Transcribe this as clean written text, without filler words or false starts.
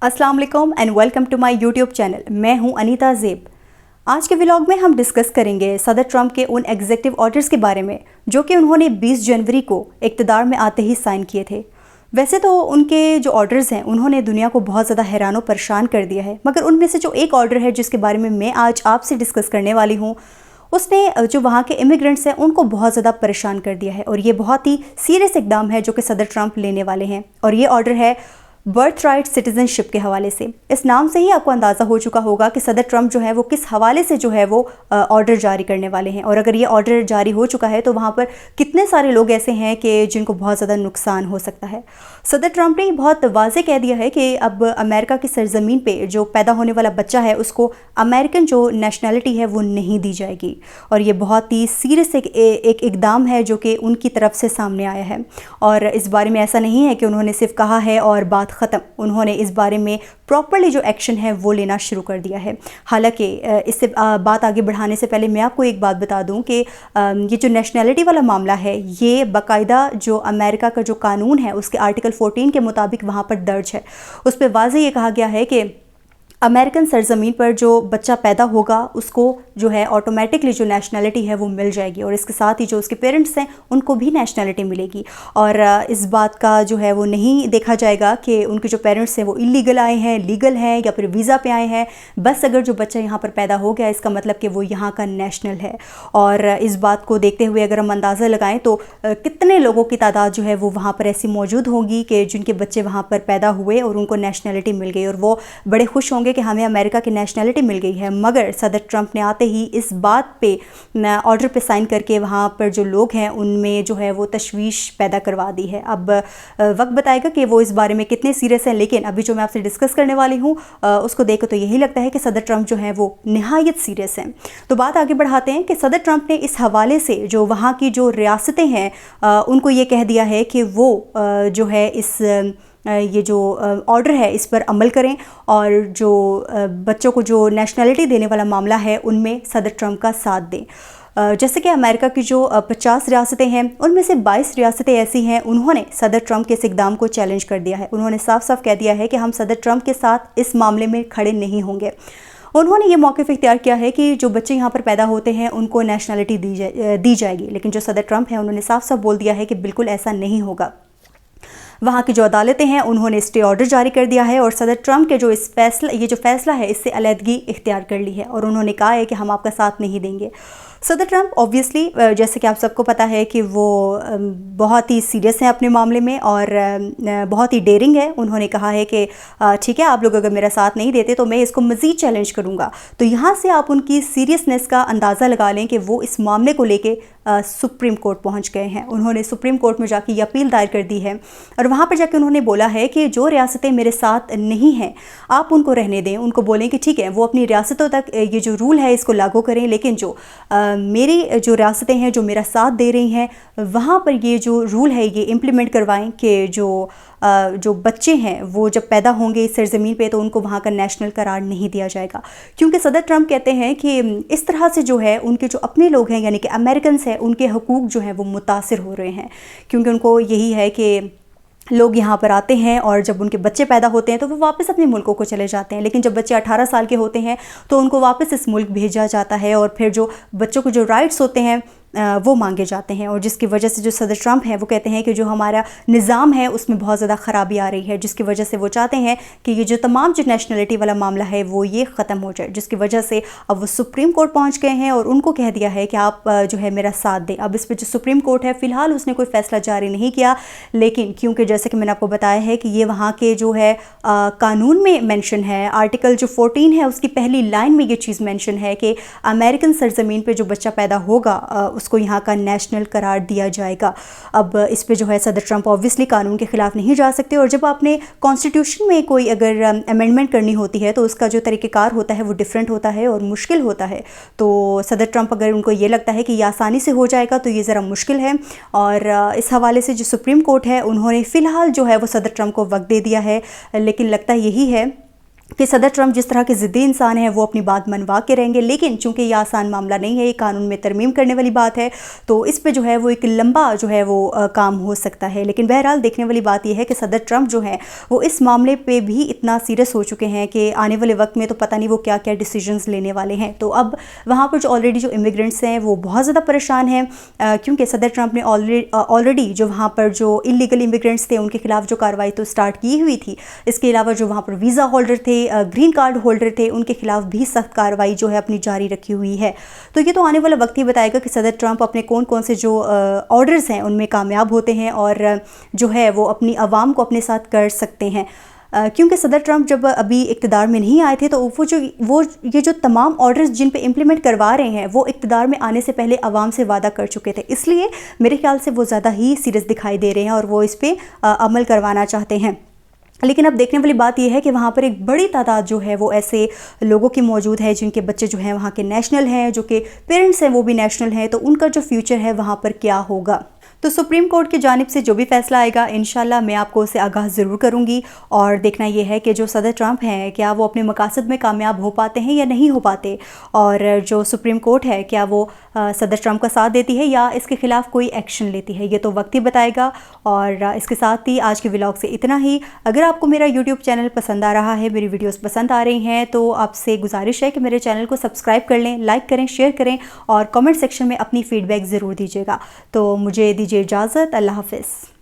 अस्सलाम वालेकुम and welcome to my YouTube channel. मैं हूं अनीता ज़ेब। आज के व्लॉग में हम डिस्कस करेंगे सदर ट्रंप के उन एग्जीक्यूटिव ऑर्डर्स के बारे में जो कि उन्होंने 20 जनवरी को इक़्तिदार में आते ही साइन किए थे। वैसे तो उनके जो ऑर्डर्स हैं उन्होंने दुनिया को बहुत ज़्यादा हैरान व परेशान कर दिया है, मगर उनमें से जो एक ऑर्डर है जिसके बारे में मैं आज आपसे डिस्कस करने वाली हूँ, उसने जो वहाँ के इमिग्रेंट्स हैं उनको बहुत ज़्यादा परेशान कर दिया है। और ये बहुत ही सीरियस इक़दाम है जो कि सदर ट्रंप लेने वाले हैं। और ये ऑर्डर है बर्थ राइट सिटीज़नशिप के हवाले से। इस नाम से ही आपको अंदाज़ा हो चुका होगा कि सदर ट्रंप जो है वो किस हवाले से जो है वो ऑर्डर जारी करने वाले हैं। और अगर ये ऑर्डर जारी हो चुका है तो वहाँ पर कितने सारे लोग ऐसे हैं कि जिनको बहुत ज़्यादा नुकसान हो सकता है। सदर ट्रंप ने बहुत वाज़ेह कह दिया है कि अब अमेरिका की सरज़मीन पे जो पैदा होने वाला बच्चा है उसको अमेरिकन जो नेशनैलिटी है वो नहीं दी जाएगी। और ये बहुत ही सीरियस एक इक़दाम है जो कि उनकी तरफ से सामने आया है। और इस बारे में ऐसा नहीं है कि उन्होंने सिर्फ कहा है और बात ख़त्म, उन्होंने इस बारे में प्रॉपर्ली जो एक्शन है वो लेना शुरू कर दिया है। हालांकि इससे बात आगे बढ़ाने से पहले मैं आपको एक बात बता दूं कि ये जो नेशनैलिटी वाला मामला है ये बाकायदा जो अमेरिका का जो कानून है उसके आर्टिकल 14 के मुताबिक वहाँ पर दर्ज है। उस पर वाज़ेह ये कहा गया है कि अमेरिकन सरज़मीन पर जो बच्चा पैदा होगा उसको जो है ऑटोमेटिकली जो नेशनैलिटी है वो मिल जाएगी और इसके साथ ही जो उसके पेरेंट्स हैं उनको भी नेशनैलिटी मिलेगी। और इस बात का जो है वो नहीं देखा जाएगा कि उनके जो पेरेंट्स हैं वो इलीगल आए हैं, लीगल हैं या फिर वीज़ा पे आए हैं। बस अगर जो बच्चा यहाँ पर पैदा हो गया इसका मतलब कि वो यहाँ का नेशनल है। और इस बात को देखते हुए अगर हम अंदाज़ा लगाएँ तो कितने लोगों की तादाद जो है वो वहाँ पर ऐसी मौजूद होंगी कि जिनके बच्चे वहाँ पर पैदा हुए और उनको नेशनैलिटी मिल गई और वो बड़े खुश होंगे कि हमें अमेरिका की नेशनैलिटी मिल गई है। मगर सदर ट्रंप ने आते ही इस बात पे ऑर्डर पे साइन करके वहाँ पर जो लोग हैं उनमें जो है वो तशवीश पैदा करवा दी है। अब वक्त बताएगा कि वो इस बारे में कितने सीरियस हैं, लेकिन अभी जो मैं आपसे डिस्कस करने वाली हूँ उसको देख तो यही लगता है कि सदर ट्रंप जो है वो निहायत सीरियस हैं। तो बात आगे बढ़ाते हैं कि सदर ट्रंप ने इस हवाले से जो वहाँ की जो रियासतें हैं उनको ये कह दिया है कि वो जो है इस ये जो ऑर्डर है इस पर अमल करें और जो बच्चों को जो नेशनैलिटी देने वाला मामला है उनमें सदर ट्रंप का साथ दें। जैसे कि अमेरिका की जो 50 रियासतें हैं उनमें से 22 रियासतें ऐसी हैं उन्होंने सदर ट्रंप के इस इक़दाम को चैलेंज कर दिया है। उन्होंने साफ साफ कह दिया है कि हम सदर ट्रंप के साथ इस मामले में खड़े नहीं होंगे। उन्होंने ये मौक़िफ़ इख्तियार किया है कि जो बच्चे यहाँ पर पैदा होते हैं उनको नेशनैलिटी दी जाएगी, लेकिन जो सदर ट्रंप है उन्होंने साफ साफ बोल दिया है कि बिल्कुल ऐसा नहीं होगा। वहाँ की जो अदालतें हैं उन्होंने स्टे ऑर्डर जारी कर दिया है और सदर ट्रंप के जो ये जो फ़ैसला है इससे अलहदगी इख्तियार कर ली है और उन्होंने कहा है कि हम आपका साथ नहीं देंगे। सदर ट्रंप ऑब्वियसली जैसे कि आप सबको पता है कि वो बहुत ही सीरियस हैं अपने मामले में और बहुत ही डेयरिंग है। उन्होंने कहा है कि ठीक है, आप लोग अगर मेरा साथ नहीं देते तो मैं इसको मज़ीद चैलेंज करूँगा। तो यहाँ से आप उनकी सीरियसनेस का अंदाज़ा लगा लें कि वो इस मामले को लेके सुप्रीम कोर्ट पहुँच गए हैं। उन्होंने सुप्रीम कोर्ट में जाके ये अपील दायर कर दी है और वहाँ पर जाके उन्होंने बोला है कि जो रियासतें मेरे साथ नहीं हैं आप उनको रहने दें। उनको बोलें कि ठीक है वो अपनी रियासतों तक ये जो रूल है इसको लागू करें, लेकिन जो मेरी जो रियासतें हैं जो मेरा साथ दे रही हैं वहाँ पर ये जो रूल है ये इम्प्लीमेंट करवाएं कि जो बच्चे हैं वो जब पैदा होंगे इस सरज़मीन पे तो उनको वहाँ का नेशनल करार नहीं दिया जाएगा। क्योंकि सदर ट्रंप कहते हैं कि इस तरह से जो है उनके जो अपने लोग हैं यानी कि अमेरिकन्स हैं उनके हकूक़ जो हैं वो मुतासिर हो रहे हैं। क्योंकि उनको यही है कि लोग यहाँ पर आते हैं और जब उनके बच्चे पैदा होते हैं तो वो वापस अपने मुल्कों को चले जाते हैं, लेकिन जब बच्चे 18 साल के होते हैं तो उनको वापस इस मुल्क भेजा जाता है और फिर जो बच्चों को जो राइट्स होते हैं वो मांगे जाते हैं। और जिसकी वजह से जो सदर ट्रंप है वो कहते हैं कि जो हमारा निज़ाम है उसमें बहुत ज़्यादा ख़राबी आ रही है, जिसकी वजह से वो चाहते हैं कि ये जो तमाम जो नेशनैलिटी वाला मामला है वो ये ख़त्म हो जाए। जिसकी वजह से अब वो सुप्रीम कोर्ट पहुंच गए हैं और उनको कह दिया है कि आप जो है मेरा साथ दें। अब इस पर जो सुप्रीम कोर्ट है फ़िलहाल उसने कोई फ़ैसला जारी नहीं किया, लेकिन क्योंकि जैसे कि मैंने आपको बताया है कि ये वहाँ के जो है कानून में मेंशन है, आर्टिकल जो 14 है उसकी पहली लाइन में ये चीज़ मेंशन है कि अमेरिकन सरज़मीन पे जो बच्चा पैदा होगा उसको यहाँ का नेशनल करार दिया जाएगा। अब इस पे जो है सदर ट्रंप ऑब्वियसली कानून के ख़िलाफ़ नहीं जा सकते और जब आपने कॉन्स्टिट्यूशन में कोई अगर अमेंडमेंट करनी होती है तो उसका जो तरीक़ेकार होता है वो डिफरेंट होता है और मुश्किल होता है। तो सदर ट्रंप अगर उनको ये लगता है कि ये आसानी से हो जाएगा तो ये ज़रा मुश्किल है। और इस हवाले से जो सुप्रीम कोर्ट है उन्होंने फ़िलहाल जो है वो सदर ट्रंप को वक्त दे दिया है, लेकिन लगता यही है کہ सदर ट्रंप जिस तरह के ज़िद्दी इंसान हैं वो अपनी बात मनवा के रहेंगे, लेकिन चूंकि ये आसान मामला नहीं है, ये कानून में तरमीम करने वाली बात है, तो इस पे जो है वो एक लंबा जो है वो काम हो सकता है। लेकिन बहरहाल देखने वाली बात ये है कि सदर ट्रंप जो है वो इस मामले पे भी इतना सीरियस हो चुके हैं कि आने वाले वक्त में तो पता नहीं वो क्या क्या डिसीजंस लेने वाले हैं। तो अब वहाँ पर जो ऑलरेडी जो इमिग्रेंट्स हैं वो बहुत ज़्यादा परेशान हैं, क्योंकि सदर ट्रंप ने ऑलरेडी जो वहाँ पर जो इलीगल इमिग्रेंट्स थे उनके खिलाफ जो कार्रवाई तो स्टार्ट की हुई थी। इसके अलावा जो वहाँ पर वीज़ा होल्डर थे, ग्रीन कार्ड होल्डर थे, उनके खिलाफ भी सख्त कार्रवाई जो है अपनी जारी रखी हुई है। तो ये तो आने वाला वक्त ही बताएगा कि सदर ट्रंप अपने कौन कौन से जो ऑर्डर्स हैं उनमें कामयाब होते हैं और जो है वो अपनी आवाम को अपने साथ कर सकते हैं। क्योंकि सदर ट्रंप जब अभी इक़्तिदार में नहीं आए थे तो ये जो तमाम ऑर्डर्स जिन पे इम्प्लीमेंट करवा रहे हैं वो इक़्तिदार में आने से पहले आवाम से वादा कर चुके थे, इसलिए मेरे ख्याल से वो ज़्यादा ही सीरियस दिखाई दे रहे हैं और वो इस पर अमल करवाना चाहते हैं। लेकिन अब देखने वाली बात यह है कि वहाँ पर एक बड़ी तादाद जो है वो ऐसे लोगों की मौजूद है जिनके बच्चे जो हैं वहाँ के नेशनल हैं, जो कि पेरेंट्स हैं वो भी नेशनल हैं, तो उनका जो फ्यूचर है वहाँ पर क्या होगा। तो सुप्रीम कोर्ट की जानिब से जो भी फैसला आएगा इंशाल्लाह मैं आपको उसे आगाह ज़रूर करूँगी। और देखना ये है कि जो सदर ट्रंप हैं क्या वो अपने मकासद में कामयाब हो पाते हैं या नहीं हो पाते, और जो सुप्रीम कोर्ट है क्या वो सदर ट्रंप का साथ देती है या इसके ख़िलाफ़ कोई एक्शन लेती है, ये तो वक्त ही बताएगा। और इसके साथ ही आज के व्लॉग से इतना ही। अगर आपको मेरा यूट्यूब चैनल पसंद आ रहा है, मेरी वीडियोस पसंद आ रही हैं, तो आपसे गुजारिश है कि मेरे चैनल को सब्सक्राइब कर लें, लाइक करें, शेयर करें और कमेंट सेक्शन में अपनी फ़ीडबैक ज़रूर दीजिएगा। तो मुझे दीजिए इजाज़त। अल्लाह हाफ़िज़।